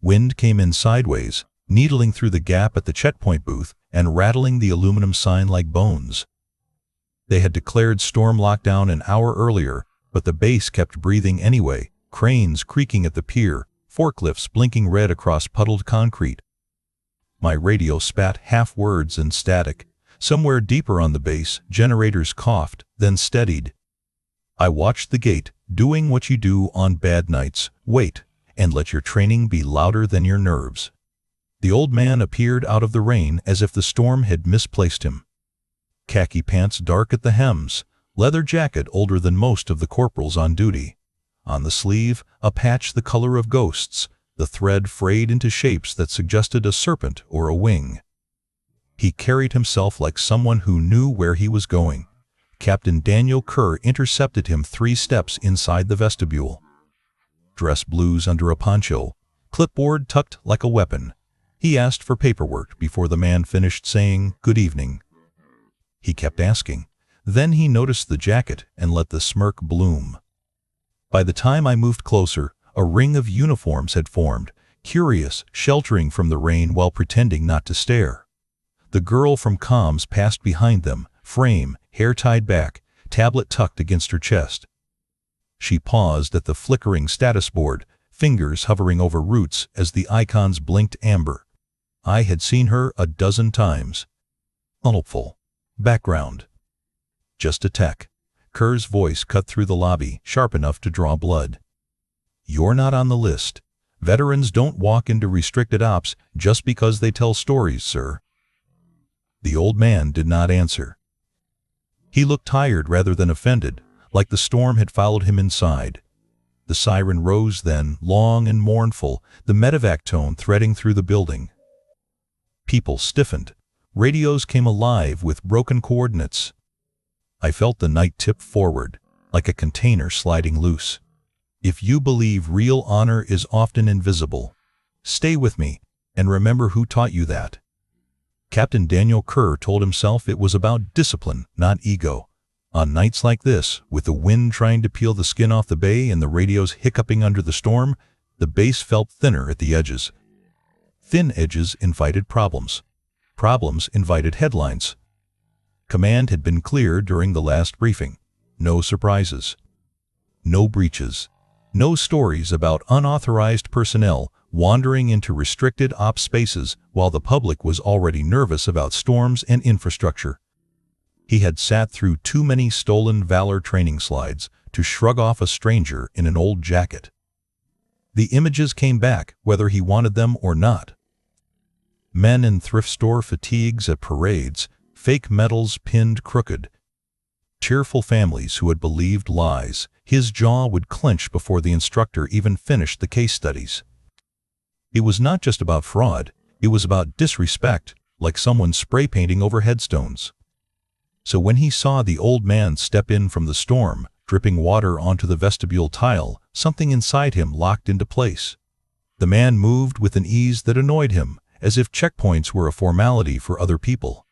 Wind came in sideways, needling through the gap at the checkpoint booth and rattling the aluminum sign like bones. They had declared storm lockdown an hour earlier, but the base kept breathing anyway, cranes creaking at the pier, forklifts blinking red across puddled concrete. My radio spat half words and static. Somewhere deeper on the base, generators coughed, then steadied. I watched the gate, doing what you do on bad nights: wait, and let your training be louder than your nerves. The old man appeared out of the rain as if the storm had misplaced him. Khaki pants dark at the hems, leather jacket older than most of the corporals on duty. On the sleeve, a patch the color of ghosts, the thread frayed into shapes that suggested a serpent or a wing. He carried himself like someone who knew where he was going. Captain Daniel Kerr intercepted him 3 steps inside the vestibule. Dress blues under a poncho, clipboard tucked like a weapon. He asked for paperwork before the man finished saying, "Good evening." He kept asking. Then he noticed the jacket and let the smirk bloom. By the time I moved closer, a ring of uniforms had formed, curious, sheltering from the rain while pretending not to stare. The girl from comms passed behind them, frame, hair tied back, tablet tucked against her chest. She paused at the flickering status board, fingers hovering over roots as the icons blinked amber. I had seen her a dozen times. Unhelpful. Background. Just a tech. Kerr's voice cut through the lobby, sharp enough to draw blood. You're not on the list. Veterans don't walk into restricted ops just because they tell stories, sir. The old man did not answer. He looked tired rather than offended, like the storm had followed him inside. The siren rose then, long and mournful, the medevac tone threading through the building. People stiffened. Radios came alive with broken coordinates. I felt the night tip forward, like a container sliding loose. If you believe real honor is often invisible, stay with me and remember who taught you that. Captain Daniel Kerr told himself it was about discipline, not ego. On nights like this, with the wind trying to peel the skin off the bay and the radios hiccuping under the storm, the base felt thinner at the edges. Thin edges invited problems. Problems invited headlines. Command had been clear during the last briefing. No surprises. No breaches. No stories about unauthorized personnel wandering into restricted ops spaces while the public was already nervous about storms and infrastructure. He had sat through too many stolen valor training slides to shrug off a stranger in an old jacket. The images came back whether he wanted them or not. Men in thrift store fatigues at parades, fake medals pinned crooked. Cheerful families who had believed lies. His jaw would clench before the instructor even finished the case studies. It was not just about fraud, it was about disrespect, like someone spray painting over headstones. So when he saw the old man step in from the storm, dripping water onto the vestibule tile, something inside him locked into place. The man moved with an ease that annoyed him, as if checkpoints were a formality for other people.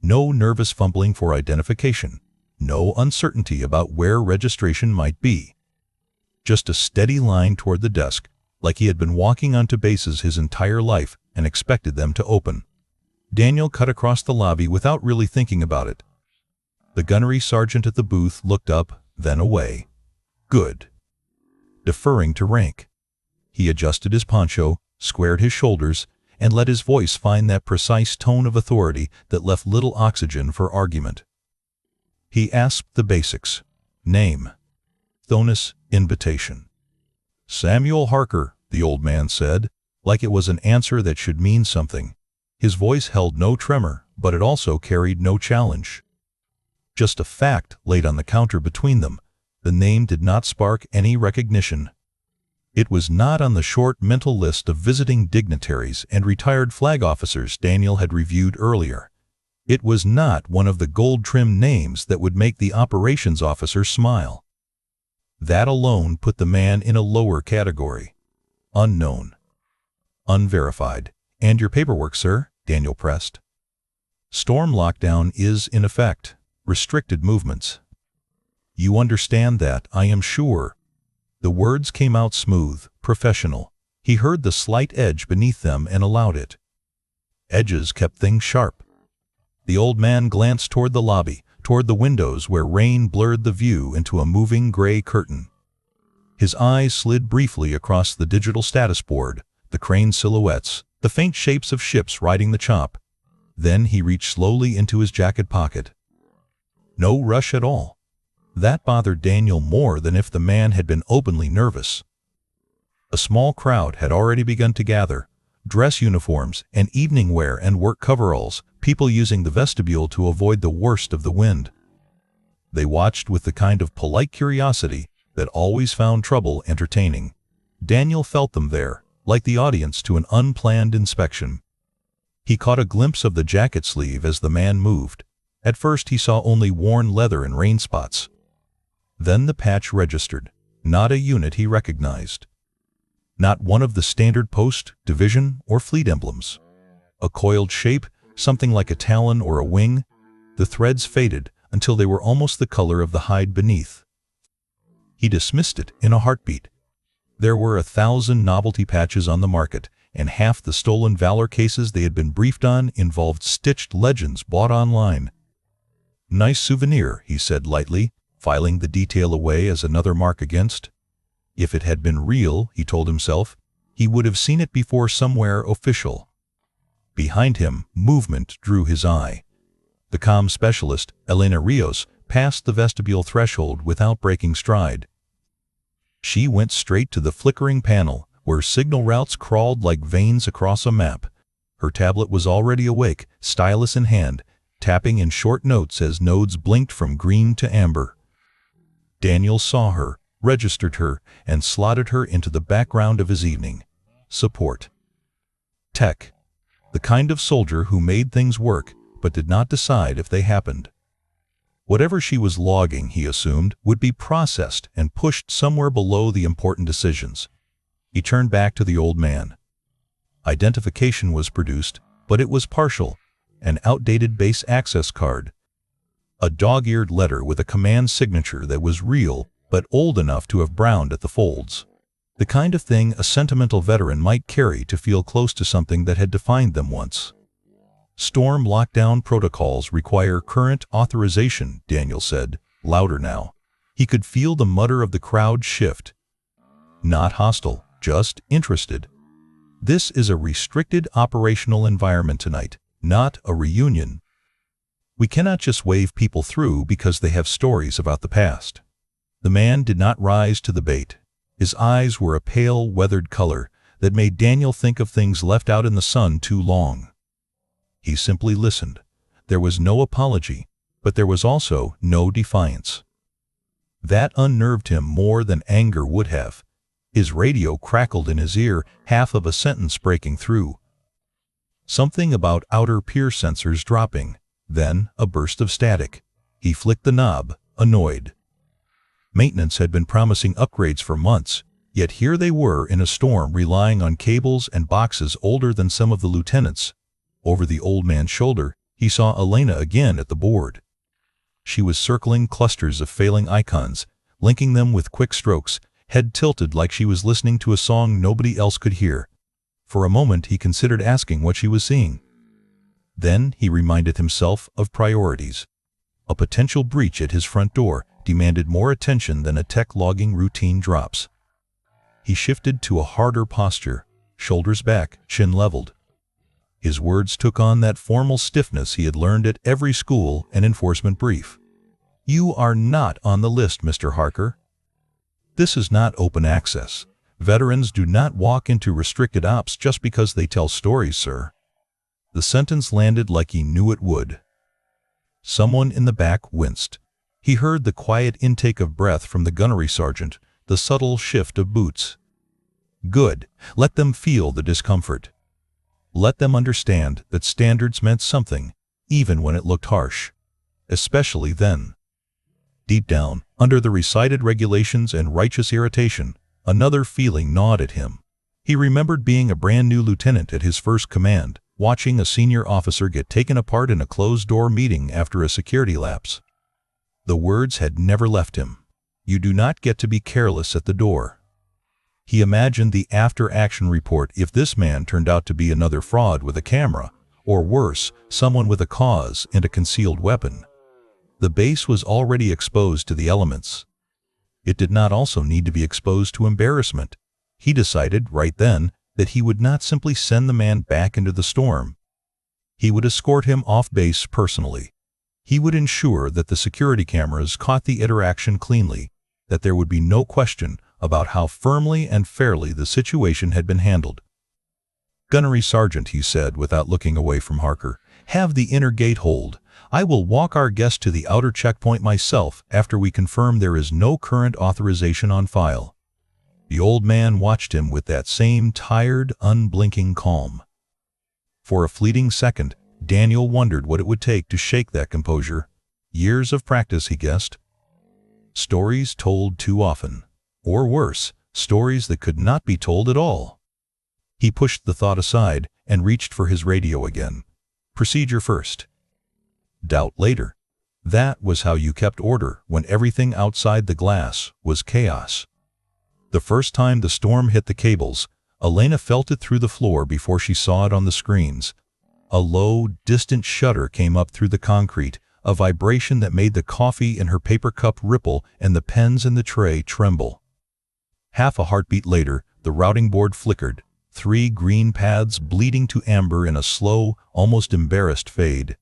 No nervous fumbling for identification. No uncertainty about where registration might be. Just a steady line toward the desk, like he had been walking onto bases his entire life and expected them to open. Daniel cut across the lobby without really thinking about it. The gunnery sergeant at the booth looked up, then away. Good. Deferring to rank. He adjusted his poncho, squared his shoulders, and let his voice find that precise tone of authority that left little oxygen for argument. He asked the basics. Name. Thonus, invitation. Samuel Harker, the old man said, like it was an answer that should mean something. His voice held no tremor, but it also carried no challenge. Just a fact laid on the counter between them. The name did not spark any recognition. It was not on the short mental list of visiting dignitaries and retired flag officers Daniel had reviewed earlier. It was not one of the gold-trimmed names that would make the operations officer smile. That alone put the man in a lower category. Unknown. Unverified. And your paperwork, sir? Daniel pressed. Storm lockdown is, in effect, restricted movements. You understand that, I am sure. The words came out smooth, professional. He heard the slight edge beneath them and allowed it. Edges kept things sharp. The old man glanced toward the lobby, toward the windows where rain blurred the view into a moving gray curtain. His eyes slid briefly across the digital status board, the crane silhouettes, the faint shapes of ships riding the chop. Then he reached slowly into his jacket pocket. No rush at all. That bothered Daniel more than if the man had been openly nervous. A small crowd had already begun to gather, dress uniforms and evening wear and work coveralls, people using the vestibule to avoid the worst of the wind. They watched with the kind of polite curiosity that always found trouble entertaining. Daniel felt them there, like the audience to an unplanned inspection. He caught a glimpse of the jacket sleeve as the man moved. At first he saw only worn leather and rain spots. Then the patch registered, not a unit he recognized. Not one of the standard post, division, or fleet emblems. A coiled shape, something like a talon or a wing. The threads faded until they were almost the color of the hide beneath. He dismissed it in a heartbeat. There were 1,000 novelty patches on the market, and half the stolen Valor cases they had been briefed on involved stitched legends bought online. "Nice souvenir," he said lightly, filing the detail away as another mark against. If it had been real, he told himself, he would have seen it before somewhere official. Behind him, movement drew his eye. The comm specialist, Elena Rios, passed the vestibule threshold without breaking stride. She went straight to the flickering panel, where signal routes crawled like veins across a map. Her tablet was already awake, stylus in hand, tapping in short notes as nodes blinked from green to amber. Daniel saw her, registered her, and slotted her into the background of his evening. Support. Tech. The kind of soldier who made things work, but did not decide if they happened. Whatever she was logging, he assumed, would be processed and pushed somewhere below the important decisions. He turned back to the old man. Identification was produced, but it was partial, an outdated base access card. A dog-eared letter with a command signature that was real, but old enough to have browned at the folds. The kind of thing a sentimental veteran might carry to feel close to something that had defined them once. Storm lockdown protocols require current authorization, Daniel said, louder now. He could feel the mutter of the crowd shift. Not hostile, just interested. This is a restricted operational environment tonight, not a reunion. We cannot just wave people through because they have stories about the past. The man did not rise to the bait. His eyes were a pale, weathered color that made Daniel think of things left out in the sun too long. He simply listened. There was no apology, but there was also no defiance. That unnerved him more than anger would have. His radio crackled in his ear, half of a sentence breaking through. Something about outer peer sensors dropping, then a burst of static. He flicked the knob, annoyed. Maintenance had been promising upgrades for months, yet here they were in a storm relying on cables and boxes older than some of the lieutenants. Over the old man's shoulder, he saw Elena again at the board. She was circling clusters of failing icons, linking them with quick strokes, head tilted like she was listening to a song nobody else could hear. For a moment he considered asking what she was seeing. Then he reminded himself of priorities. A potential breach at his front door demanded more attention than a tech logging routine drops. He shifted to a harder posture, shoulders back, chin leveled. His words took on that formal stiffness he had learned at every school and enforcement brief. "You are not on the list, Mr. Harker. This is not open access. Veterans do not walk into restricted ops just because they tell stories, sir." The sentence landed like he knew it would. Someone in the back winced. He heard the quiet intake of breath from the gunnery sergeant, the subtle shift of boots. Good. Let them feel the discomfort. Let them understand that standards meant something, even when it looked harsh. Especially then. Deep down, under the recited regulations and righteous irritation, another feeling gnawed at him. He remembered being a brand new lieutenant at his first command, watching a senior officer get taken apart in a closed-door meeting after a security lapse. The words had never left him. "You do not get to be careless at the door." He imagined the after-action report if this man turned out to be another fraud with a camera, or worse, someone with a cause and a concealed weapon. The base was already exposed to the elements. It did not also need to be exposed to embarrassment. He decided, right then, that he would not simply send the man back into the storm. He would escort him off base personally. He would ensure that the security cameras caught the interaction cleanly, that there would be no question about how firmly and fairly the situation had been handled. "Gunnery Sergeant," he said without looking away from Harker, "have the inner gate hold. I will walk our guest to the outer checkpoint myself after we confirm there is no current authorization on file." The old man watched him with that same tired, unblinking calm. For a fleeting second, Daniel wondered what it would take to shake that composure. Years of practice, he guessed. Stories told too often. Or worse, stories that could not be told at all. He pushed the thought aside and reached for his radio again. Procedure first. Doubt later. That was how you kept order when everything outside the glass was chaos. The first time the storm hit the cables, Elena felt it through the floor before she saw it on the screens. A low, distant shudder came up through the concrete, a vibration that made the coffee in her paper cup ripple and the pens in the tray tremble. Half a heartbeat later, the routing board flickered, 3 green paths bleeding to amber in a slow, almost embarrassed fade.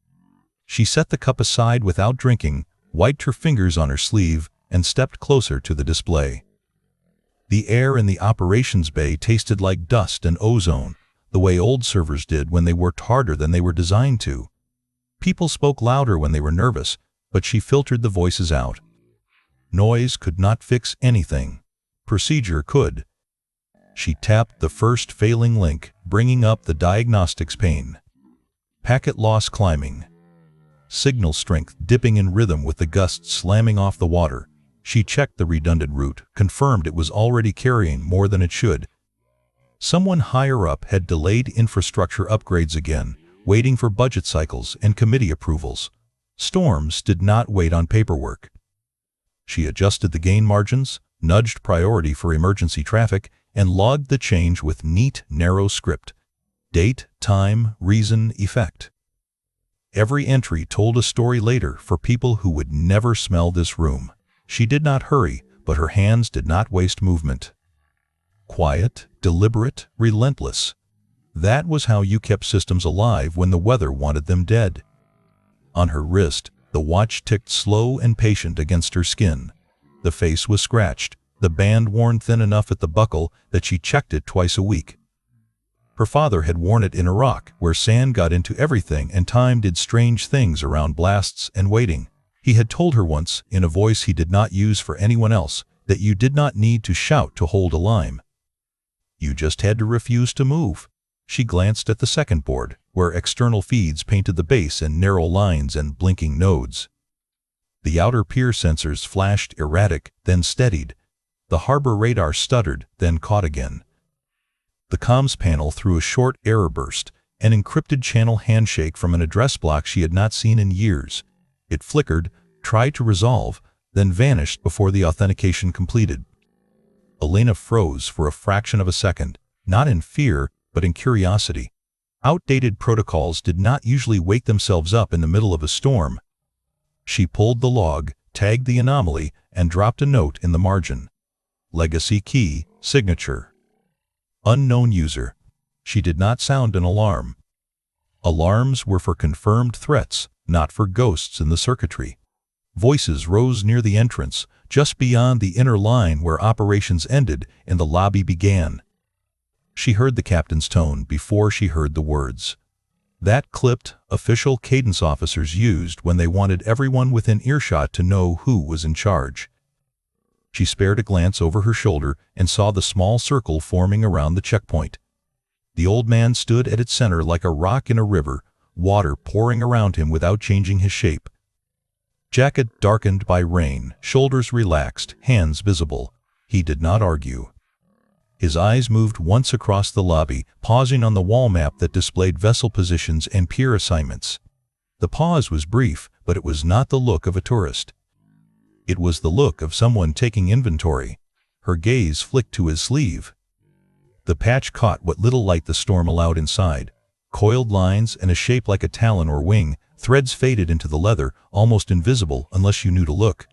She set the cup aside without drinking, wiped her fingers on her sleeve, and stepped closer to the display. The air in the operations bay tasted like dust and ozone, the way old servers did when they worked harder than they were designed to. People spoke louder when they were nervous, but she filtered the voices out. Noise could not fix anything. Procedure could. She tapped the first failing link, bringing up the diagnostics pane. Packet loss climbing. Signal strength dipping in rhythm with the gusts slamming off the water. She checked the redundant route, confirmed it was already carrying more than it should. Someone higher up had delayed infrastructure upgrades again, waiting for budget cycles and committee approvals. Storms did not wait on paperwork. She adjusted the gain margins, nudged priority for emergency traffic, and logged the change with neat, narrow script. Date, time, reason, effect. Every entry told a story later for people who would never smell this room. She did not hurry, but her hands did not waste movement. Quiet, deliberate, relentless. That was how you kept systems alive when the weather wanted them dead. On her wrist, the watch ticked slow and patient against her skin. The face was scratched, the band worn thin enough at the buckle that she checked it twice a week. Her father had worn it in Iraq, where sand got into everything and time did strange things around blasts and waiting. He had told her once, in a voice he did not use for anyone else, that you did not need to shout to hold a lime. You just had to refuse to move. She glanced at the second board, where external feeds painted the base in narrow lines and blinking nodes. The outer pier sensors flashed erratic, then steadied. The harbor radar stuttered, then caught again. The comms panel threw a short error burst, an encrypted channel handshake from an address block she had not seen in years. It flickered, tried to resolve, then vanished before the authentication completed. Elena froze for a fraction of a second, not in fear, but in curiosity. Outdated protocols did not usually wake themselves up in the middle of a storm. She pulled the log, tagged the anomaly, and dropped a note in the margin. Legacy key, signature. Unknown user. She did not sound an alarm. Alarms were for confirmed threats, not for ghosts in the circuitry. Voices rose near the entrance, just beyond the inner line where operations ended and the lobby began. She heard the captain's tone before she heard the words. That clipped, official cadence officers used when they wanted everyone within earshot to know who was in charge. She spared a glance over her shoulder and saw the small circle forming around the checkpoint. The old man stood at its center like a rock in a river, water pouring around him without changing his shape. Jacket darkened by rain, shoulders relaxed, hands visible. He did not argue. His eyes moved once across the lobby, pausing on the wall map that displayed vessel positions and pier assignments. The pause was brief, but it was not the look of a tourist. It was the look of someone taking inventory. Her gaze flicked to his sleeve, The patch caught what little light the storm allowed inside. Coiled lines and a shape like a talon or wing, threads faded into the leather, almost invisible unless you knew to look.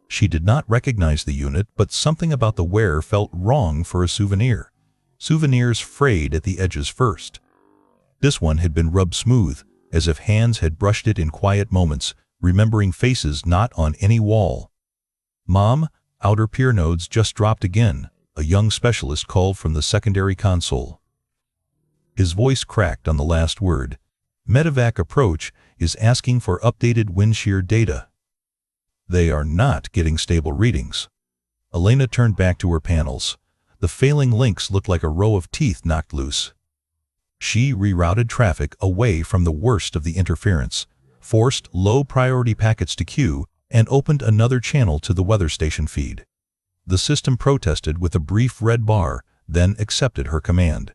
She did not recognize the unit, but something about the wear felt wrong for a souvenir. Souvenirs frayed at the edges first. This one had been rubbed smooth, as if hands had brushed it in quiet moments, remembering faces not on any wall. "Mom, outer pier nodes just dropped again," a young specialist called from the secondary console. His voice cracked on the last word. "Medevac approach is asking for updated wind shear data." They are not getting stable readings. Elena turned back to her panels. The failing links looked like a row of teeth knocked loose. She rerouted traffic away from the worst of the interference, forced low-priority packets to queue, and opened another channel to the weather station feed. The system protested with a brief red bar, then accepted her command.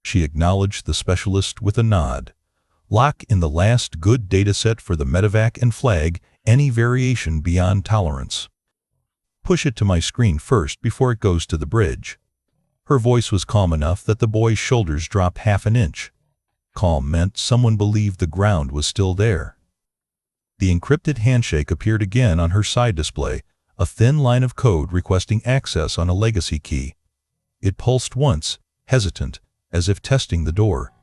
She acknowledged the specialist with a nod. "Lock in the last good dataset for the medevac and flag any variation beyond tolerance. Push it to my screen first before it goes to the bridge." Her voice was calm enough that the boy's shoulders dropped half an inch. Calm meant someone believed the ground was still there. The encrypted handshake appeared again on her side display, a thin line of code requesting access on a legacy key. It pulsed once, hesitant, as if testing the door.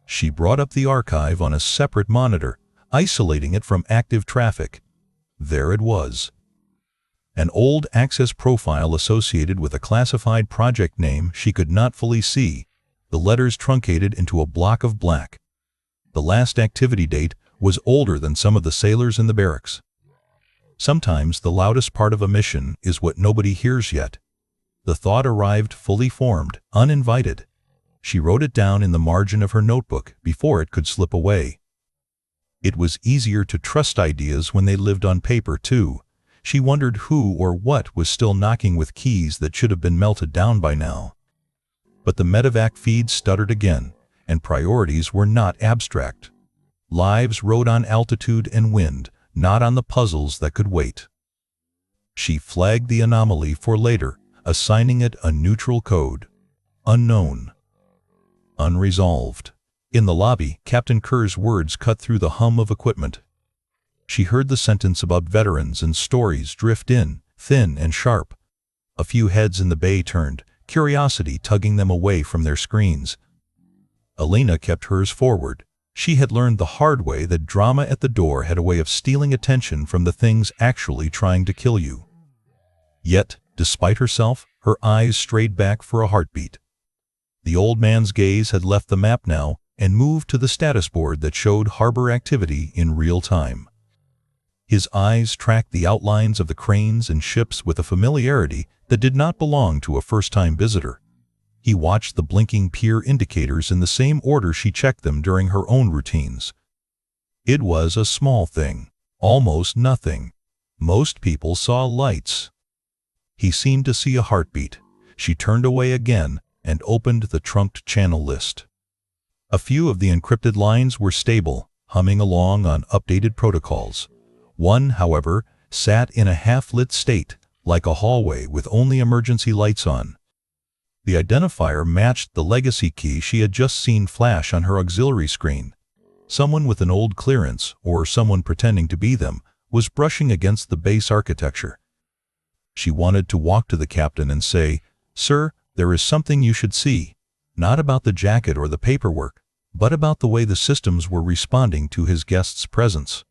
She brought up the archive on a separate monitor, isolating it from active traffic. There it was. An old access profile associated with a classified project name she could not fully see, the letters truncated into a block of black. The last activity date was older than some of the sailors in the barracks. Sometimes the loudest part of a mission is what nobody hears yet. The thought arrived fully formed, uninvited. She wrote it down in the margin of her notebook before it could slip away. It was easier to trust ideas when they lived on paper, too. She wondered who or what was still knocking with keys that should have been melted down by now. But the medevac feed stuttered again, and priorities were not abstract. Lives rode on altitude and wind, not on the puzzles that could wait. She flagged the anomaly for later, assigning it a neutral code. Unknown. Unresolved. In the lobby, Captain Kerr's words cut through the hum of equipment. She heard the sentence about veterans and stories drift in, thin and sharp. A few heads in the bay turned, curiosity tugging them away from their screens. Elena kept hers forward. She had learned the hard way that drama at the door had a way of stealing attention from the things actually trying to kill you. Yet, despite herself, her eyes strayed back for a heartbeat. The old man's gaze had left the map now and moved to the status board that showed harbor activity in real time. His eyes tracked the outlines of the cranes and ships with a familiarity that did not belong to a first-time visitor. He watched the blinking pier indicators in the same order she checked them during her own routines. It was a small thing, almost nothing. Most people saw lights. He seemed to see a heartbeat. She turned away again and opened the trunked channel list. A few of the encrypted lines were stable, humming along on updated protocols. One, however, sat in a half-lit state, like a hallway with only emergency lights on. The identifier matched the legacy key she had just seen flash on her auxiliary screen. Someone with an old clearance, or someone pretending to be them, was brushing against the base architecture. She wanted to walk to the captain and say, "Sir, there is something you should see. Not about the jacket or the paperwork, but about the way the systems were responding to his guest's presence."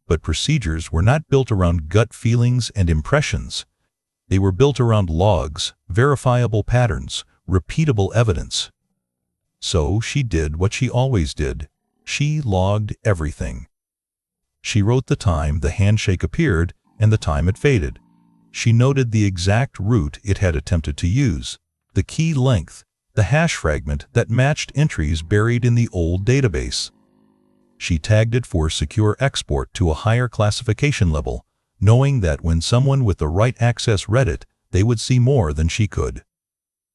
But procedures were not built around gut feelings and impressions. They were built around logs, verifiable patterns, repeatable evidence. So she did what she always did. She logged everything. She wrote the time the handshake appeared and the time it faded. She noted the exact route it had attempted to use, the key length, the hash fragment that matched entries buried in the old database. She tagged it for secure export to a higher classification level, knowing that when someone with the right access read it, they would see more than she could.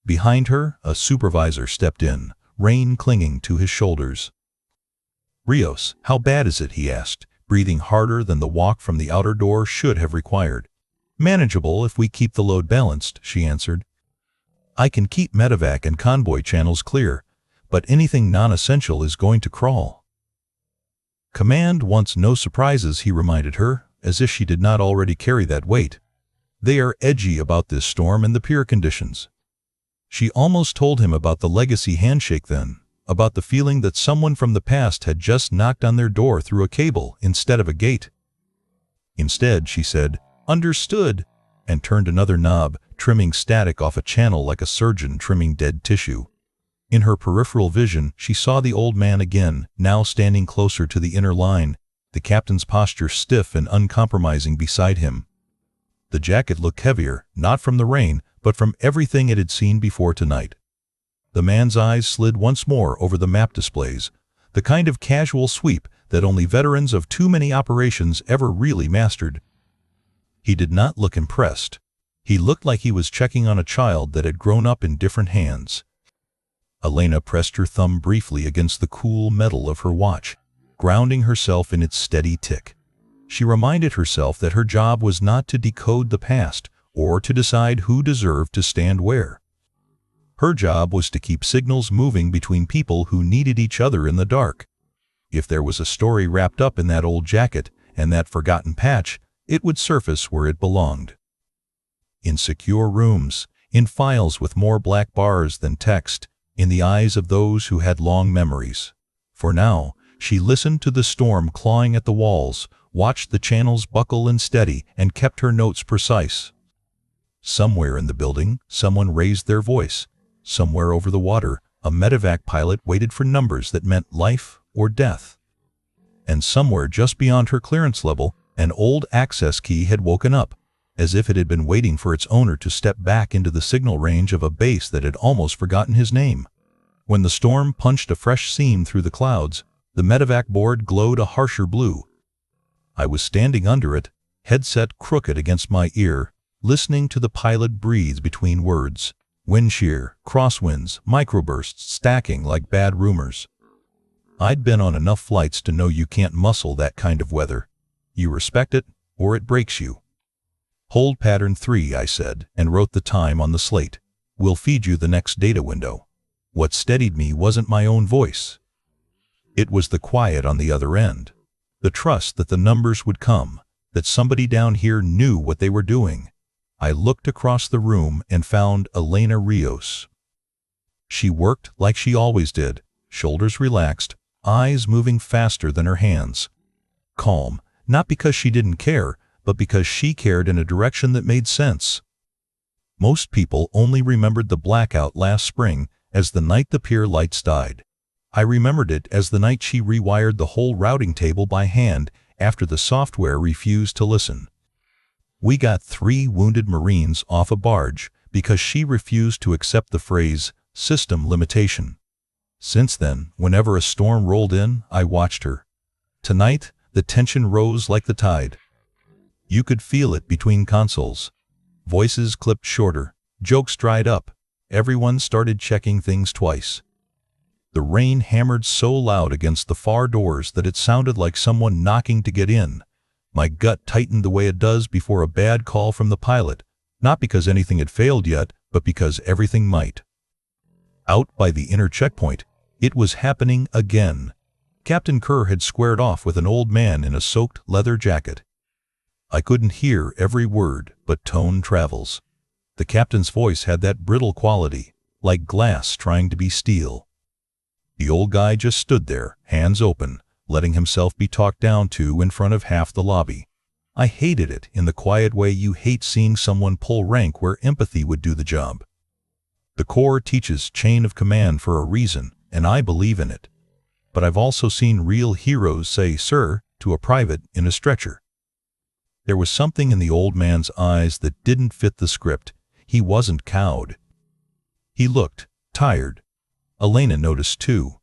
Behind her, a supervisor stepped in, rein clinging to his shoulders. "Rios, how bad is it?" he asked, breathing harder than the walk from the outer door should have required. "Manageable if we keep the load balanced," she answered. I can keep medevac and convoy channels clear, but anything non-essential is going to crawl. Command wants no surprises, he reminded her, as if she did not already carry that weight. They are edgy about this storm and the pier conditions. She almost told him about the legacy handshake then, about the feeling that someone from the past had just knocked on their door through a cable instead of a gate. Instead, she said, "Understood," and turned another knob, trimming static off a channel like a surgeon trimming dead tissue. In her peripheral vision, she saw the old man again, now standing closer to the inner line, the captain's posture stiff and uncompromising beside him. The jacket looked heavier, not from the rain, but from everything it had seen before tonight. The man's eyes slid once more over the map displays, the kind of casual sweep that only veterans of too many operations ever really mastered. He did not look impressed. He looked like he was checking on a child that had grown up in different hands. Elena pressed her thumb briefly against the cool metal of her watch, grounding herself in its steady tick. She reminded herself that her job was not to decode the past or to decide who deserved to stand where. Her job was to keep signals moving between people who needed each other in the dark. If there was a story wrapped up in that old jacket and that forgotten patch, it would surface where it belonged. In secure rooms, in files with more black bars than text, in the eyes of those who had long memories. For now, she listened to the storm clawing at the walls, watched the channels buckle and steady, and kept her notes precise. Somewhere in the building, someone raised their voice. Somewhere over the water, a medevac pilot waited for numbers that meant life or death. And somewhere just beyond her clearance level, an old access key had woken up, as if it had been waiting for its owner to step back into the signal range of a base that had almost forgotten his name. When the storm punched a fresh seam through the clouds, the medevac board glowed a harsher blue. I was standing under it, headset crooked against my ear, listening to the pilot breathe between words. Wind shear, crosswinds, microbursts stacking like bad rumors. I'd been on enough flights to know you can't muscle that kind of weather. You respect it, or it breaks you. Hold pattern 3, I said, and wrote the time on the slate. We'll feed you the next data window. What steadied me wasn't my own voice. It was the quiet on the other end. The trust that the numbers would come, that somebody down here knew what they were doing. I looked across the room and found Elena Rios. She worked like she always did, shoulders relaxed, eyes moving faster than her hands. Calm, not because she didn't care, but because she cared in a direction that made sense. Most people only remembered the blackout last spring as the night the pier lights died. I remembered it as the night she rewired the whole routing table by hand after the software refused to listen. We got 3 wounded Marines off a barge because she refused to accept the phrase, system limitation. Since then, whenever a storm rolled in, I watched her. Tonight, the tension rose like the tide. You could feel it between consoles. Voices clipped shorter, jokes dried up, everyone started checking things twice. The rain hammered so loud against the far doors that it sounded like someone knocking to get in. My gut tightened the way it does before a bad call from the pilot, not because anything had failed yet, but because everything might. Out by the inner checkpoint, it was happening again. Captain Kerr had squared off with an old man in a soaked leather jacket. I couldn't hear every word, but tone travels. The captain's voice had that brittle quality, like glass trying to be steel. The old guy just stood there, hands open, letting himself be talked down to in front of half the lobby. I hated it in the quiet way you hate seeing someone pull rank where empathy would do the job. The Corps teaches chain of command for a reason, and I believe in it. But I've also seen real heroes say, "Sir," to a private in a stretcher. There was something in the old man's eyes that didn't fit the script. He wasn't cowed. He looked tired. Elena noticed too.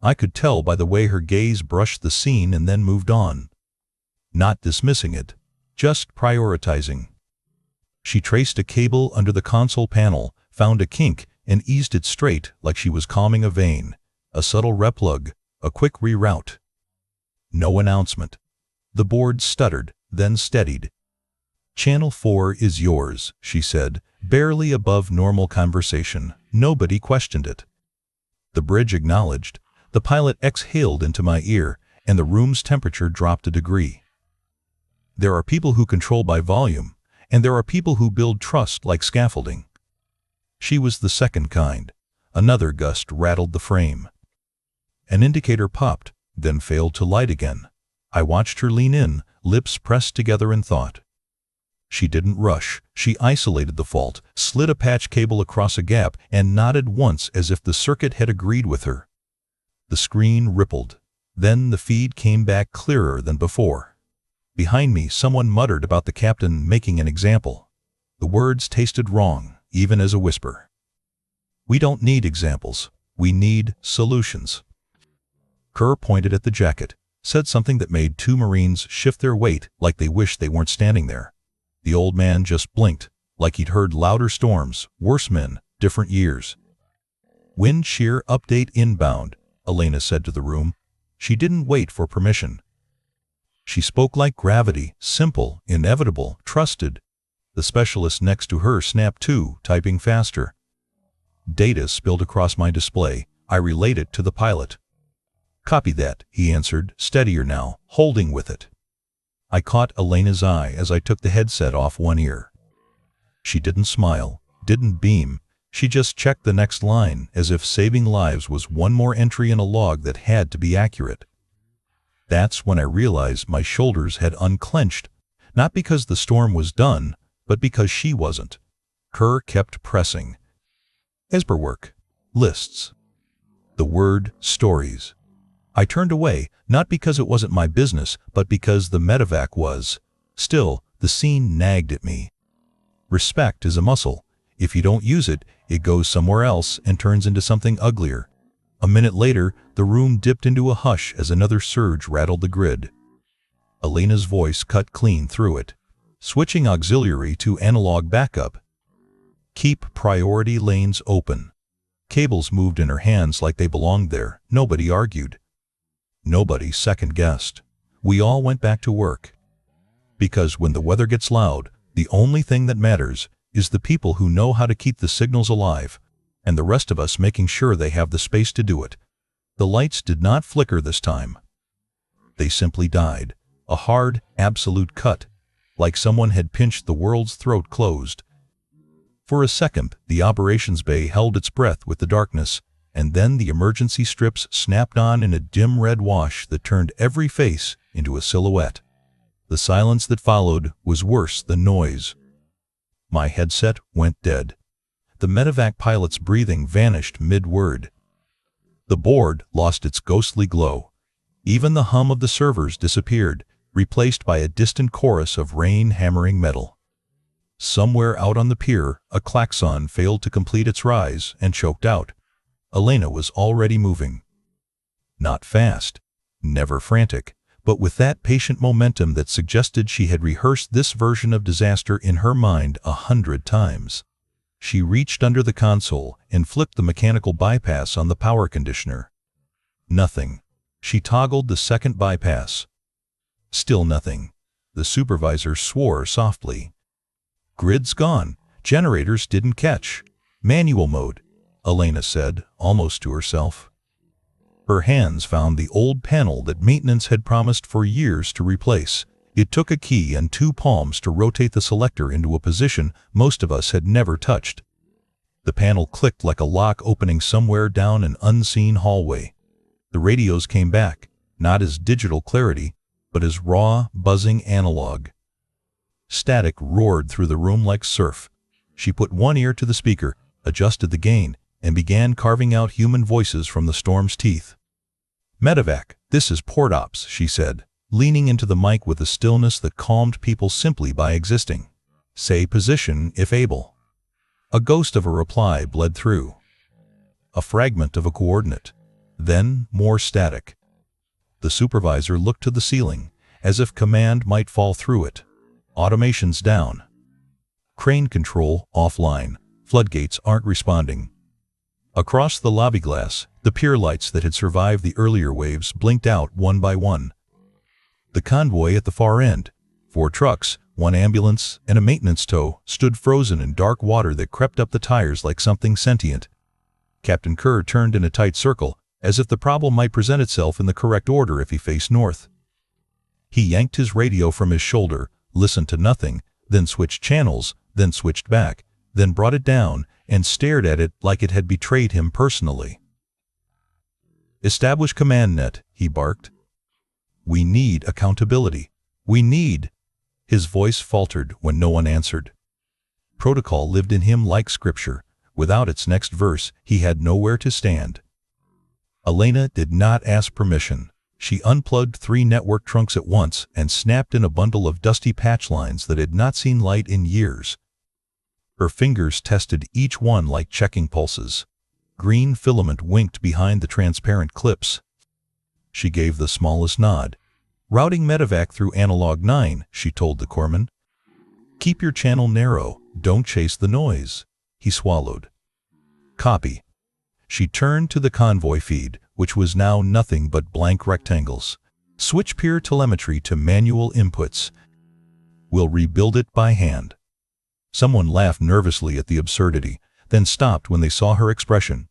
I could tell by the way her gaze brushed the scene and then moved on. Not dismissing it, just prioritizing. She traced a cable under the console panel, found a kink, and eased it straight like she was calming a vein. A subtle replug, a quick reroute. No announcement. The board stuttered, then steadied. "Channel 4 is yours," she said, barely above normal conversation. Nobody questioned it. The bridge acknowledged. The pilot exhaled into my ear, and the room's temperature dropped a degree. There are people who control by volume, and there are people who build trust like scaffolding. She was the second kind. Another gust rattled the frame. An indicator popped, then failed to light again. I watched her lean in, lips pressed together in thought. She didn't rush. She isolated the fault, slid a patch cable across a gap, and nodded once as if the circuit had agreed with her. The screen rippled. Then the feed came back clearer than before. Behind me, someone muttered about the captain making an example. The words tasted wrong, even as a whisper. We don't need examples. We need solutions. Kerr pointed at the jacket, said something that made two Marines shift their weight like they wished they weren't standing there. The old man just blinked, like he'd heard louder storms, worse men, different years. Wind shear update inbound, Elena said to the room. She didn't wait for permission. She spoke like gravity, simple, inevitable, trusted. The specialist next to her snapped to, typing faster. Data spilled across my display. I relayed it to the pilot. Copy that, he answered, steadier now, holding with it. I caught Elena's eye as I took the headset off one ear. She didn't smile, didn't beam. She just checked the next line, as if saving lives was one more entry in a log that had to be accurate. That's when I realized my shoulders had unclenched, not because the storm was done, but because she wasn't. Kerr kept pressing. Esper work. Lists. The word stories. I turned away, not because it wasn't my business, but because the medevac was. Still, the scene nagged at me. Respect is a muscle. If you don't use it, it goes somewhere else and turns into something uglier. A minute later, the room dipped into a hush as another surge rattled the grid. Elena's voice cut clean through it, switching auxiliary to analog backup. Keep priority lanes open. Cables moved in her hands like they belonged there. Nobody argued. Nobody second-guessed. We all went back to work. Because when the weather gets loud, the only thing that matters is the people who know how to keep the signals alive, and the rest of us making sure they have the space to do it. The lights did not flicker this time. They simply died. A hard, absolute cut, like someone had pinched the world's throat closed. For a second, the operations bay held its breath with the darkness, and then the emergency strips snapped on in a dim red wash that turned every face into a silhouette. The silence that followed was worse than noise. My headset went dead. The medevac pilot's breathing vanished mid-word. The board lost its ghostly glow. Even the hum of the servers disappeared, replaced by a distant chorus of rain hammering metal. Somewhere out on the pier, a klaxon failed to complete its rise and choked out. Elena was already moving. Not fast, never frantic, but with that patient momentum that suggested she had rehearsed this version of disaster in her mind 100 times. She reached under the console and flipped the mechanical bypass on the power conditioner. Nothing. She toggled the second bypass. Still nothing. The supervisor swore softly. Grid's gone. Generators didn't catch. Manual mode, Elena said, almost to herself. Her hands found the old panel that maintenance had promised for years to replace. It took a key and 2 palms to rotate the selector into a position most of us had never touched. The panel clicked like a lock opening somewhere down an unseen hallway. The radios came back, not as digital clarity, but as raw, buzzing analog. Static roared through the room like surf. She put one ear to the speaker, adjusted the gain, and began carving out human voices from the storm's teeth. Medevac, this is Port Ops, she said, leaning into the mic with a stillness that calmed people simply by existing. Say position if able. A ghost of a reply bled through. A fragment of a coordinate. Then more static. The supervisor looked to the ceiling, as if command might fall through it. Automation's down. Crane control offline. Floodgates aren't responding. Across the lobby glass, the pier lights that had survived the earlier waves blinked out one by one. The convoy at the far end, 4 trucks, One ambulance and a maintenance tow stood frozen in dark water that crept up the tires like something sentient. Captain Kerr turned in a tight circle, as if the problem might present itself in the correct order if he faced north. He yanked his radio from his shoulder, listened to nothing, then switched channels, then switched back, then brought it down and stared at it like it had betrayed him personally. "Establish command net," he barked. "We need accountability. We need—" His voice faltered when no one answered. Protocol lived in him like scripture. Without its next verse, he had nowhere to stand. Elena did not ask permission. She unplugged 3 network trunks at once and snapped in a bundle of dusty patch lines that had not seen light in years. Her fingers tested each one like checking pulses. Green filament winked behind the transparent clips. She gave the smallest nod. "Routing medevac through analog 9, she told the corpsman. "Keep your channel narrow. Don't chase the noise." He swallowed. "Copy." She turned to the convoy feed, which was now nothing but blank rectangles. "Switch peer telemetry to manual inputs. We'll rebuild it by hand." Someone laughed nervously at the absurdity, then stopped when they saw her expression.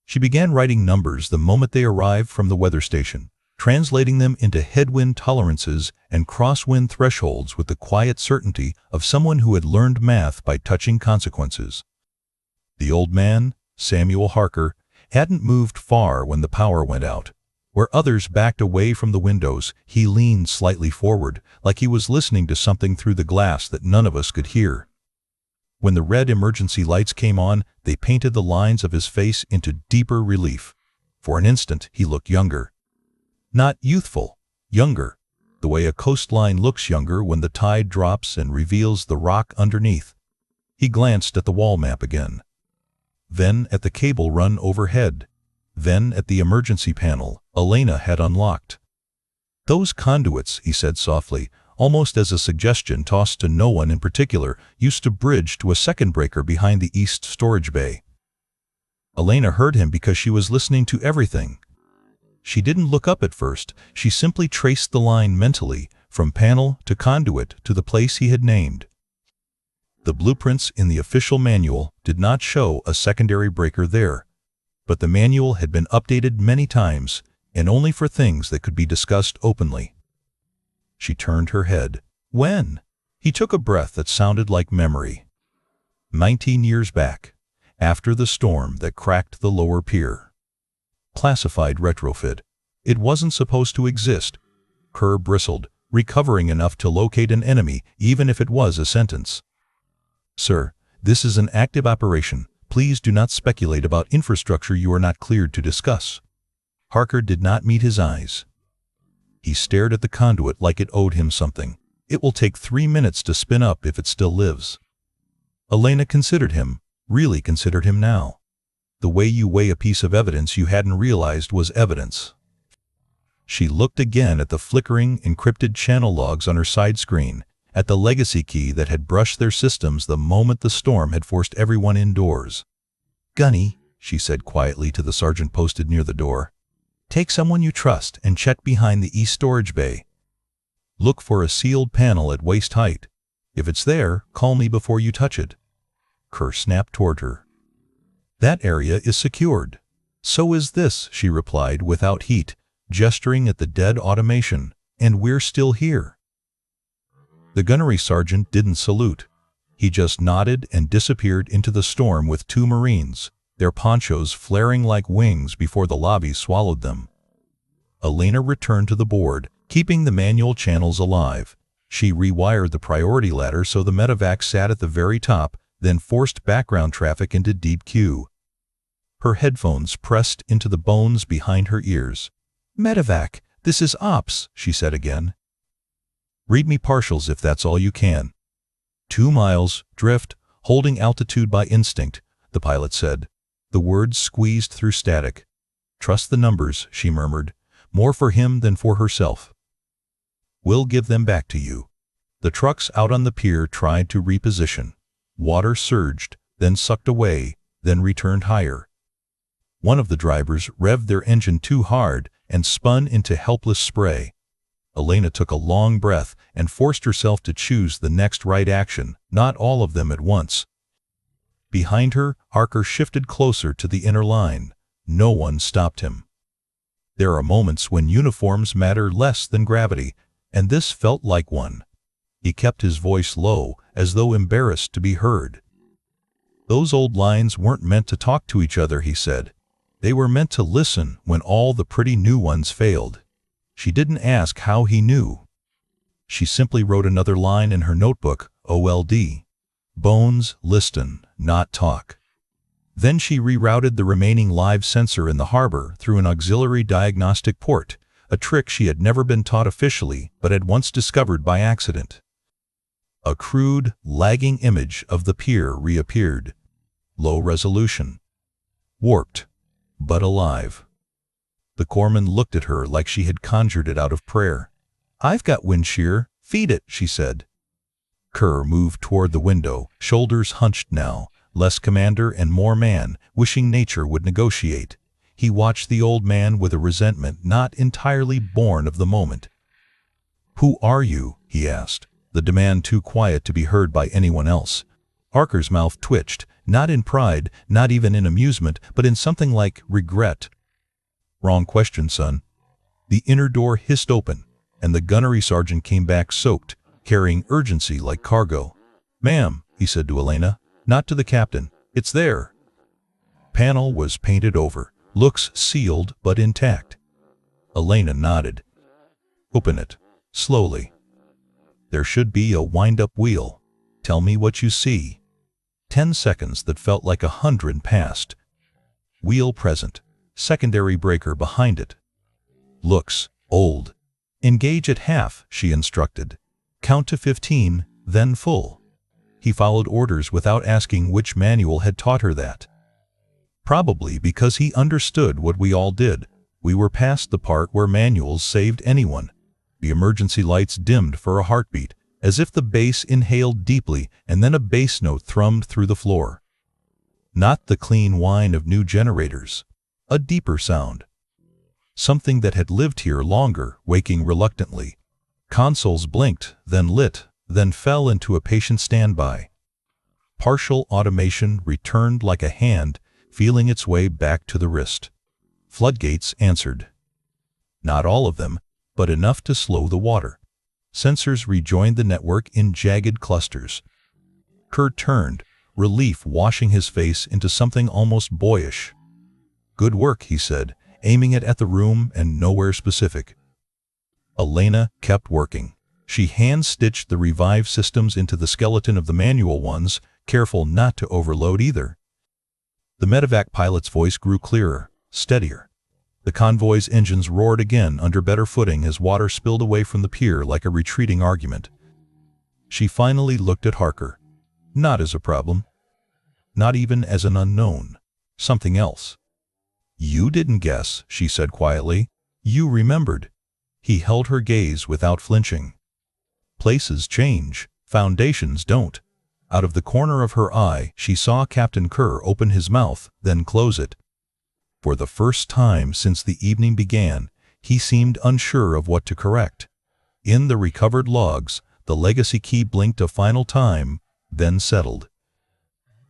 She began writing numbers the moment they arrived from the weather station, translating them into headwind tolerances and crosswind thresholds with the quiet certainty of someone who had learned math by touching consequences. The old man, Samuel Harker, hadn't moved far when the power went out. Where others backed away from the windows, he leaned slightly forward, like he was listening to something through the glass that none of us could hear. When the red emergency lights came on, they painted the lines of his face into deeper relief. For an instant, he looked younger. Not youthful, younger, the way a coastline looks younger when the tide drops and reveals the rock underneath. He glanced at the wall map again. Then at the cable run overhead. Then at the emergency panel Elena had unlocked. "Those conduits," he said softly, almost as a suggestion tossed to no one in particular, used to bridge to a second breaker behind the east storage bay. Elena heard him because she was listening to everything. She didn't look up at first. She simply traced the line mentally, from panel to conduit to the place he had named. The blueprints in the official manual did not show a secondary breaker there, but the manual had been updated many times, and only for things that could be discussed openly. She turned her head. "When?" He took a breath that sounded like memory. 19 years back, after the storm that cracked the lower pier. Classified retrofit. It wasn't supposed to exist. Kerr bristled, recovering enough to locate an enemy, even if it was a sentence. "Sir, this is an active operation. Please do not speculate about infrastructure you are not cleared to discuss." Harker did not meet his eyes. He stared at the conduit like it owed him something. "It will take 3 minutes to spin up if it still lives." Elena considered him, really considered him now. The way you weigh a piece of evidence you hadn't realized was evidence. She looked again at the flickering, encrypted channel logs on her side screen, at the legacy key that had brushed their systems the moment the storm had forced everyone indoors. "Gunny," she said quietly to the sergeant posted near the door, "take someone you trust and check behind the east storage bay. Look for a sealed panel at waist height. If it's there, call me before you touch it." Kerr snapped toward her. "That area is secured." "So is this," she replied without heat, gesturing at the dead automation. "And we're still here." The gunnery sergeant didn't salute. He just nodded and disappeared into the storm with 2 Marines, their ponchos flaring like wings before the lobby swallowed them. Elena returned to the board, keeping the manual channels alive. She rewired the priority ladder so the medevac sat at the very top, then forced background traffic into deep queue. Her headphones pressed into the bones behind her ears. "Medevac, this is ops," she said again. "Read me partials if that's all you can." 2 miles, drift, holding altitude by instinct, the pilot said. The words squeezed through static. "Trust the numbers," she murmured, more for him than for herself. "We'll give them back to you." The trucks out on the pier tried to reposition. Water surged, then sucked away, then returned higher. One of the drivers revved their engine too hard and spun into helpless spray. Elena took a long breath and forced herself to choose the next right action, not all of them at once. Behind her, Harker shifted closer to the inner line. No one stopped him. There are moments when uniforms matter less than gravity, and this felt like one. He kept his voice low, as though embarrassed to be heard. "Those old lines weren't meant to talk to each other," he said. "They were meant to listen when all the pretty new ones failed." She didn't ask how he knew. She simply wrote another line in her notebook, OLD. Bones, listen, not talk. Then she rerouted the remaining live sensor in the harbor through an auxiliary diagnostic port, a trick she had never been taught officially but had once discovered by accident. A crude, lagging image of the pier reappeared. Low resolution. Warped, but alive. The corpsman looked at her like she had conjured it out of prayer. "I've got wind shear, feed it," she said. Kerr moved toward the window, shoulders hunched now, less commander and more man, wishing nature would negotiate. He watched the old man with a resentment not entirely born of the moment. "Who are you?" he asked, the demand too quiet to be heard by anyone else. Harker's mouth twitched, not in pride, not even in amusement, but in something like regret. "Wrong question, son." The inner door hissed open, and the gunnery sergeant came back soaked, carrying urgency like cargo. "Ma'am," he said to Elena, "not to the captain. It's there." Panel was painted over, looks sealed but intact. Elena nodded. "Open it, slowly. There should be a wind-up wheel. Tell me what you see." 10 seconds that felt like 100 passed. Wheel present. Secondary breaker behind it. "Looks old." "Engage at half," she instructed. "Count to 15, then full." He followed orders without asking which manual had taught her that. Probably because he understood what we all did. We were past the part where manuals saved anyone. The emergency lights dimmed for a heartbeat, as if the bass inhaled deeply and then a bass note thrummed through the floor. Not the clean whine of new generators. A deeper sound. Something that had lived here longer, waking reluctantly. Consoles blinked, then lit, then fell into a patient standby. Partial automation returned like a hand, feeling its way back to the wrist. Floodgates answered. Not all of them, but enough to slow the water. Sensors rejoined the network in jagged clusters. Kerr turned, relief washing his face into something almost boyish. "Good work," he said, aiming it at the room and nowhere specific. Elena kept working. She hand-stitched the revived systems into the skeleton of the manual ones, careful not to overload either. The medevac pilot's voice grew clearer, steadier. The convoy's engines roared again under better footing as water spilled away from the pier like a retreating argument. She finally looked at Harker. Not as a problem. Not even as an unknown. Something else. "You didn't guess," she said quietly. "You remembered." He held her gaze without flinching. "Places change. Foundations don't." Out of the corner of her eye, she saw Captain Kerr open his mouth, then close it. For the first time since the evening began, he seemed unsure of what to correct. In the recovered logs, the legacy key blinked a final time, then settled.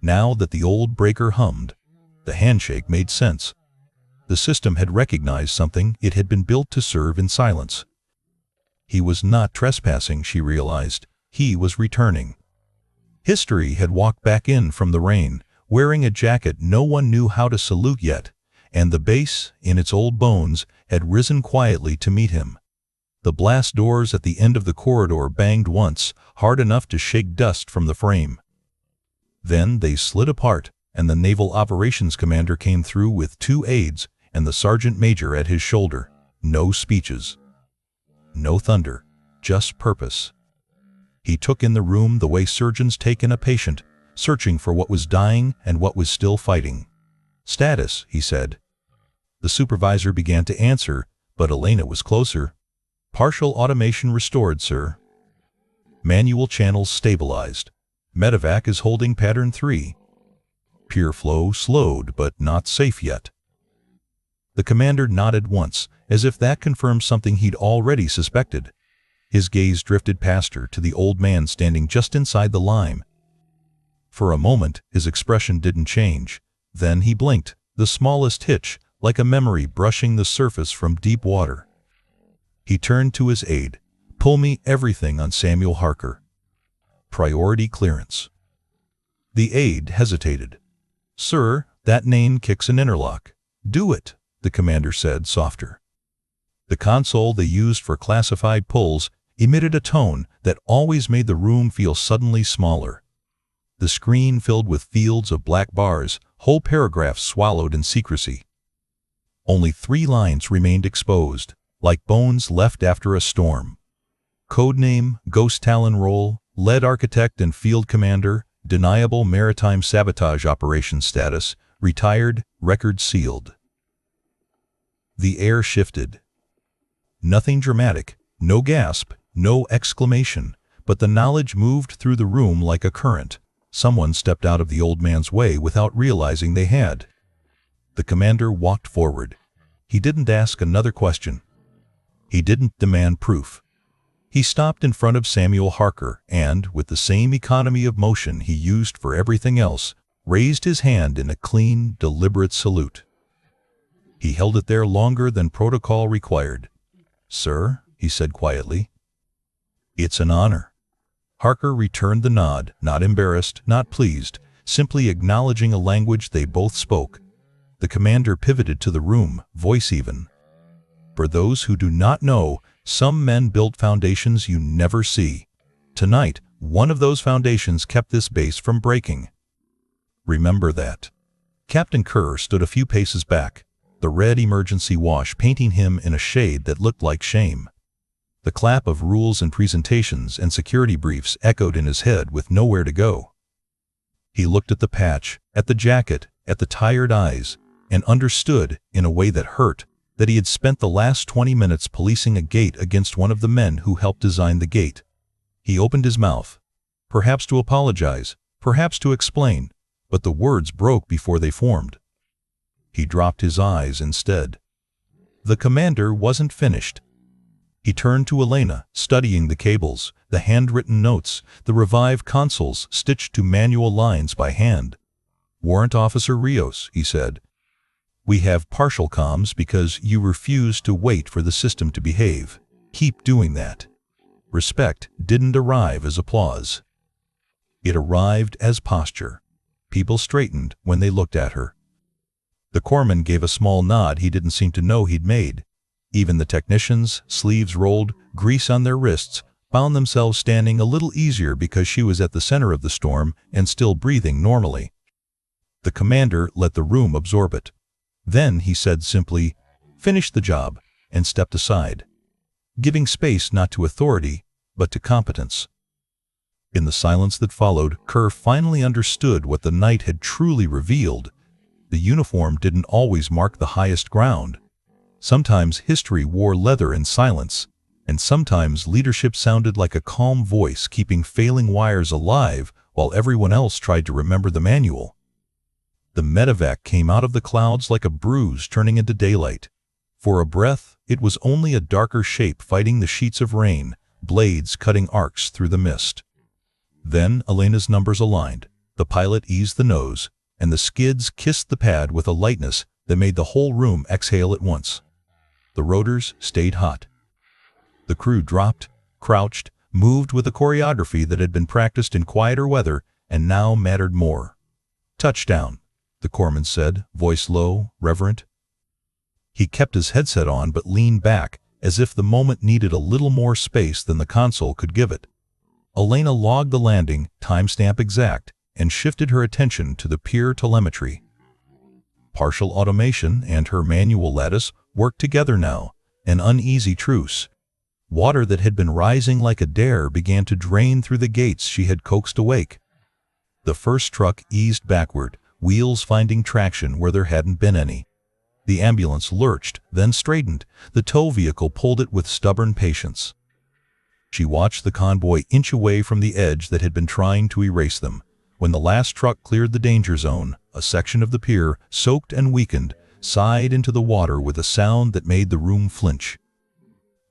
Now that the old breaker hummed, the handshake made sense. The system had recognized something it had been built to serve in silence. He was not trespassing, she realized. He was returning. History had walked back in from the rain, wearing a jacket no one knew how to salute yet, and the base, in its old bones, had risen quietly to meet him. The blast doors at the end of the corridor banged once, hard enough to shake dust from the frame. Then they slid apart, and the Naval Operations Commander came through with 2 aides and the Sergeant Major at his shoulder. No speeches. No thunder. Just purpose. He took in the room the way surgeons take in a patient, searching for what was dying and what was still fighting. "Status," he said. The supervisor began to answer, but Elena was closer. "Partial automation restored, sir. Manual channels stabilized. Medevac is holding pattern 3. Pier flow slowed, but not safe yet." The commander nodded once, as if that confirmed something he'd already suspected. His gaze drifted past her to the old man standing just inside the lime. For a moment, his expression didn't change. Then he blinked, the smallest hitch, like a memory brushing the surface from deep water. He turned to his aide. "Pull me everything on Samuel Harker. Priority clearance." The aide hesitated. "Sir, that name kicks an interlock." "Do it," the commander said, softer. The console they used for classified pulls emitted a tone that always made the room feel suddenly smaller. The screen filled with fields of black bars, whole paragraphs swallowed in secrecy. Only 3 lines remained exposed, like bones left after a storm. Codename, Ghost Talon role, lead architect and field commander, deniable maritime sabotage operation status, retired, record sealed. The air shifted. Nothing dramatic, no gasp, no exclamation, but the knowledge moved through the room like a current. Someone stepped out of the old man's way without realizing they had. The commander walked forward. He didn't ask another question. He didn't demand proof. He stopped in front of Samuel Harker and, with the same economy of motion he used for everything else, raised his hand in a clean, deliberate salute. He held it there longer than protocol required. "Sir," he said quietly. "It's an honor." Harker returned the nod, not embarrassed, not pleased, simply acknowledging a language they both spoke. The commander pivoted to the room, voice even. "For those who do not know, some men build foundations you never see. Tonight, one of those foundations kept this base from breaking. Remember that." Captain Kerr stood a few paces back, the red emergency wash painting him in a shade that looked like shame. The clap of rules and presentations and security briefs echoed in his head with nowhere to go. He looked at the patch, at the jacket, at the tired eyes, and understood, in a way that hurt, that he had spent the last 20 minutes policing a gate against one of the men who helped design the gate. He opened his mouth, perhaps to apologize, perhaps to explain, but the words broke before they formed. He dropped his eyes instead. The commander wasn't finished. He turned to Elena, studying the cables, the handwritten notes, the revived consoles stitched to manual lines by hand. "Warrant Officer Rios," he said, "we have partial comms because you refused to wait for the system to behave. Keep doing that." Respect didn't arrive as applause. It arrived as posture. People straightened when they looked at her. The corpsman gave a small nod he didn't seem to know he'd made. Even the technicians, sleeves rolled, grease on their wrists, found themselves standing a little easier because she was at the center of the storm and still breathing normally. The commander let the room absorb it. Then he said simply, "Finish the job," and stepped aside, giving space not to authority, but to competence. In the silence that followed, Kerr finally understood what the night had truly revealed. The uniform didn't always mark the highest ground. Sometimes history wore leather in silence, and sometimes leadership sounded like a calm voice keeping failing wires alive while everyone else tried to remember the manual. The medevac came out of the clouds like a bruise turning into daylight. For a breath, it was only a darker shape fighting the sheets of rain, blades cutting arcs through the mist. Then Elena's numbers aligned. The pilot eased the nose, and the skids kissed the pad with a lightness that made the whole room exhale at once. The rotors stayed hot. The crew dropped, crouched, moved with a choreography that had been practiced in quieter weather and now mattered more. "Touchdown," the corpsman said, voice low, reverent. He kept his headset on but leaned back, as if the moment needed a little more space than the console could give it. Elena logged the landing, timestamp exact, and shifted her attention to the pier telemetry. Partial automation and her manual lattice worked together now, an uneasy truce. Water that had been rising like a dare began to drain through the gates she had coaxed awake. The first truck eased backward, wheels finding traction where there hadn't been any. The ambulance lurched, then straightened. The tow vehicle pulled it with stubborn patience. She watched the convoy inch away from the edge that had been trying to erase them. When the last truck cleared the danger zone, a section of the pier, soaked and weakened, sighed into the water with a sound that made the room flinch.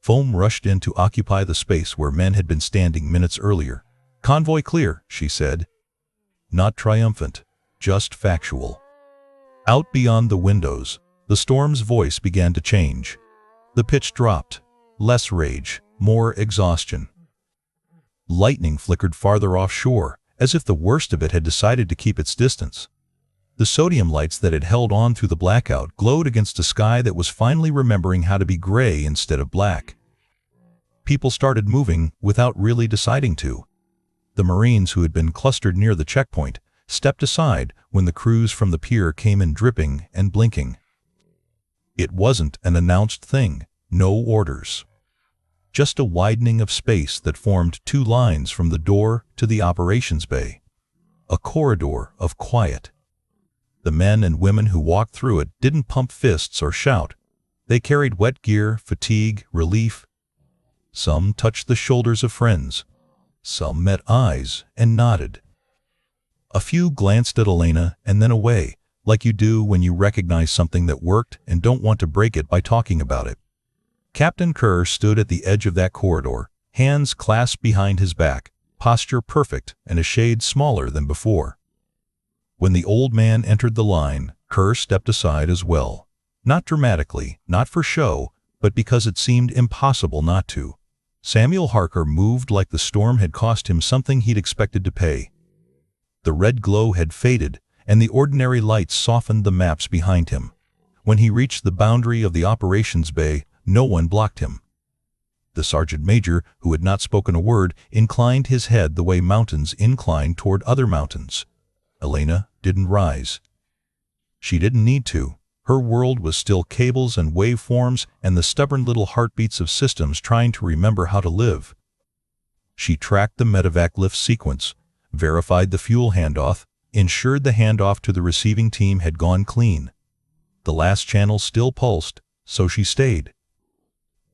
Foam rushed in to occupy the space where men had been standing minutes earlier. "Convoy clear," she said. Not triumphant, just factual. Out beyond the windows, the storm's voice began to change. The pitch dropped. Less rage, more exhaustion. Lightning flickered farther offshore, as if the worst of it had decided to keep its distance. The sodium lights that had held on through the blackout glowed against a sky that was finally remembering how to be gray instead of black. People started moving without really deciding to. The Marines who had been clustered near the checkpoint stepped aside when the crews from the pier came in dripping and blinking. It wasn't an announced thing, no orders. Just a widening of space that formed two lines from the door to the operations bay. A corridor of quiet. The men and women who walked through it didn't pump fists or shout. They carried wet gear, fatigue, relief. Some touched the shoulders of friends. Some met eyes and nodded. A few glanced at Elena and then away, like you do when you recognize something that worked and don't want to break it by talking about it. Captain Kerr stood at the edge of that corridor, hands clasped behind his back, posture perfect and a shade smaller than before. When the old man entered the line, Kerr stepped aside as well. Not dramatically, not for show, but because it seemed impossible not to. Samuel Harker moved like the storm had cost him something he'd expected to pay. The red glow had faded, and the ordinary lights softened the maps behind him. When he reached the boundary of the operations bay, no one blocked him. The sergeant major, who had not spoken a word, inclined his head the way mountains incline toward other mountains. Elena didn't rise. She didn't need to. Her world was still cables and waveforms and the stubborn little heartbeats of systems trying to remember how to live. She tracked the medevac lift sequence, verified the fuel handoff, ensured the handoff to the receiving team had gone clean. The last channel still pulsed, so she stayed.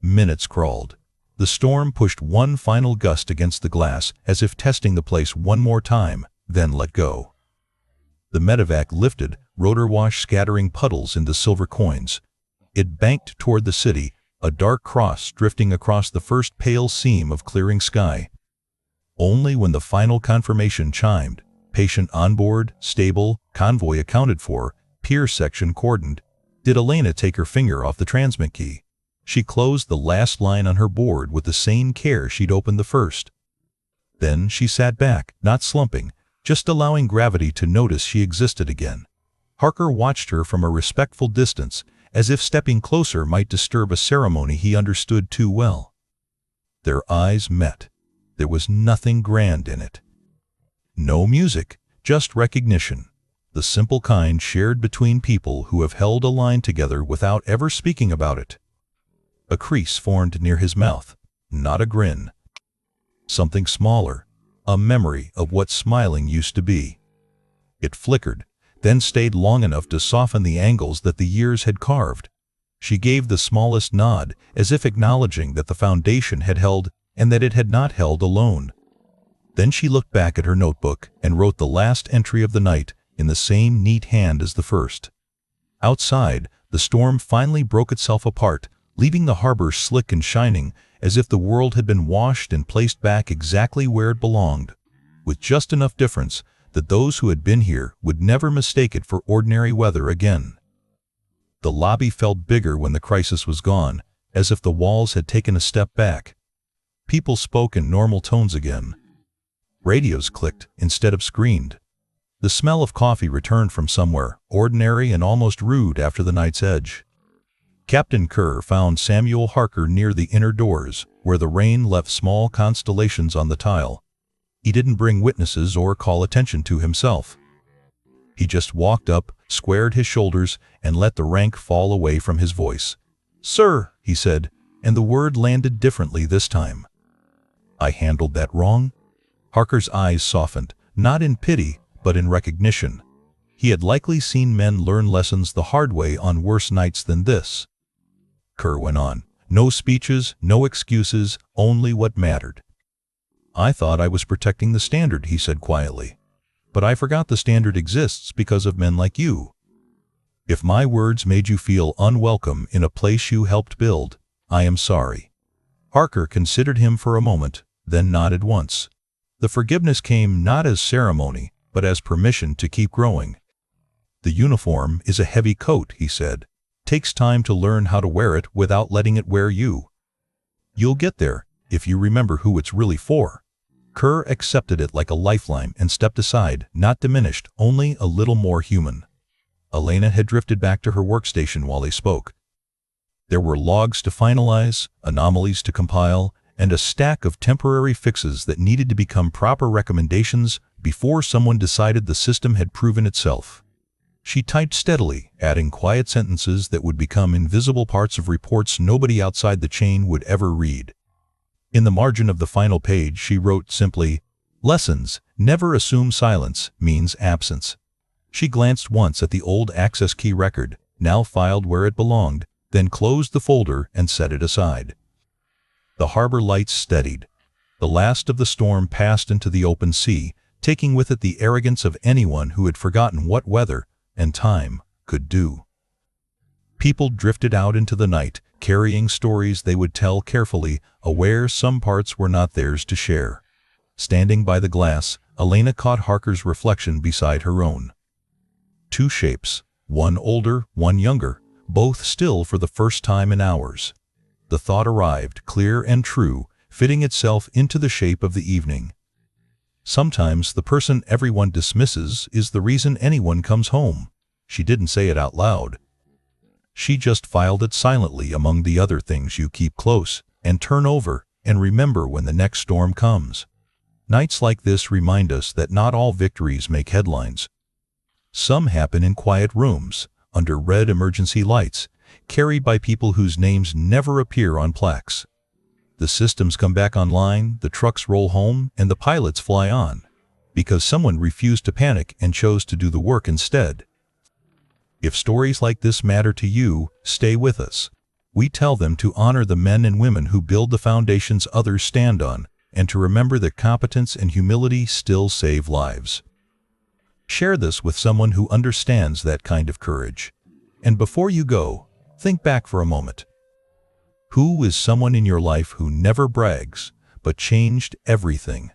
Minutes crawled. The storm pushed one final gust against the glass as if testing the place one more time, then let go. The medevac lifted, rotor wash scattering puddles into silver coins. It banked toward the city, a dark cross drifting across the first pale seam of clearing sky. Only when the final confirmation chimed, patient on board, stable, convoy accounted for, pier section cordoned, did Elena take her finger off the transmit key. She closed the last line on her board with the same care she'd opened the first. Then she sat back, not slumping, just allowing gravity to notice she existed again. Harker watched her from a respectful distance, as if stepping closer might disturb a ceremony he understood too well. Their eyes met. There was nothing grand in it. No music, just recognition, the simple kind shared between people who have held a line together without ever speaking about it. A crease formed near his mouth, not a grin. Something smaller, a memory of what smiling used to be. It flickered, then stayed long enough to soften the angles that the years had carved. She gave the smallest nod, as if acknowledging that the foundation had held and that it had not held alone. Then she looked back at her notebook and wrote the last entry of the night in the same neat hand as the first. Outside, the storm finally broke itself apart, leaving the harbor slick and shining, as if the world had been washed and placed back exactly where it belonged, with just enough difference that those who had been here would never mistake it for ordinary weather again. The lobby felt bigger when the crisis was gone, as if the walls had taken a step back. People spoke in normal tones again. Radios clicked instead of screamed. The smell of coffee returned from somewhere, ordinary and almost rude after the night's edge. Captain Kerr found Samuel Harker near the inner doors, where the rain left small constellations on the tile. He didn't bring witnesses or call attention to himself. He just walked up, squared his shoulders, and let the rank fall away from his voice. "Sir," he said, and the word landed differently this time. "I handled that wrong?" Harker's eyes softened, not in pity, but in recognition. He had likely seen men learn lessons the hard way on worse nights than this. Kerr went on. No speeches, no excuses, only what mattered. "I thought I was protecting the standard," he said quietly. "But I forgot the standard exists because of men like you. If my words made you feel unwelcome in a place you helped build, I am sorry. Harker considered him for a moment, then nodded once. The forgiveness came not as ceremony, but as permission to keep growing. The uniform is a heavy coat, he said. Takes time to learn how to wear it without letting it wear you. You'll get there, if you remember who it's really for. Kerr accepted it like a lifeline and stepped aside, not diminished, only a little more human. Elena had drifted back to her workstation while they spoke. There were logs to finalize, anomalies to compile, and a stack of temporary fixes that needed to become proper recommendations before someone decided the system had proven itself. She typed steadily, adding quiet sentences that would become invisible parts of reports nobody outside the chain would ever read. In the margin of the final page, she wrote simply, "Lessons, never assume silence means absence." She glanced once at the old access key record, now filed where it belonged, then closed the folder and set it aside. The harbor lights steadied. The last of the storm passed into the open sea, taking with it the arrogance of anyone who had forgotten what weather and time could do. People drifted out into the night, carrying stories they would tell carefully, aware some parts were not theirs to share. Standing by the glass, Elena caught Harker's reflection beside her own. Two shapes, one older, one younger, both still for the first time in hours. The thought arrived, clear and true, fitting itself into the shape of the evening. Sometimes the person everyone dismisses is the reason anyone comes home. She didn't say it out loud. She just filed it silently among the other things you keep close and turn over and remember when the next storm comes. Nights like this remind us that not all victories make headlines. Some happen in quiet rooms, under red emergency lights, carried by people whose names never appear on plaques. The systems come back online, the trucks roll home, and the pilots fly on, because someone refused to panic and chose to do the work instead. If stories like this matter to you, stay with us. We tell them to honor the men and women who build the foundations others stand on, and to remember that competence and humility still save lives. Share this with someone who understands that kind of courage. And before you go, think back for a moment. Who is someone in your life who never brags, but changed everything?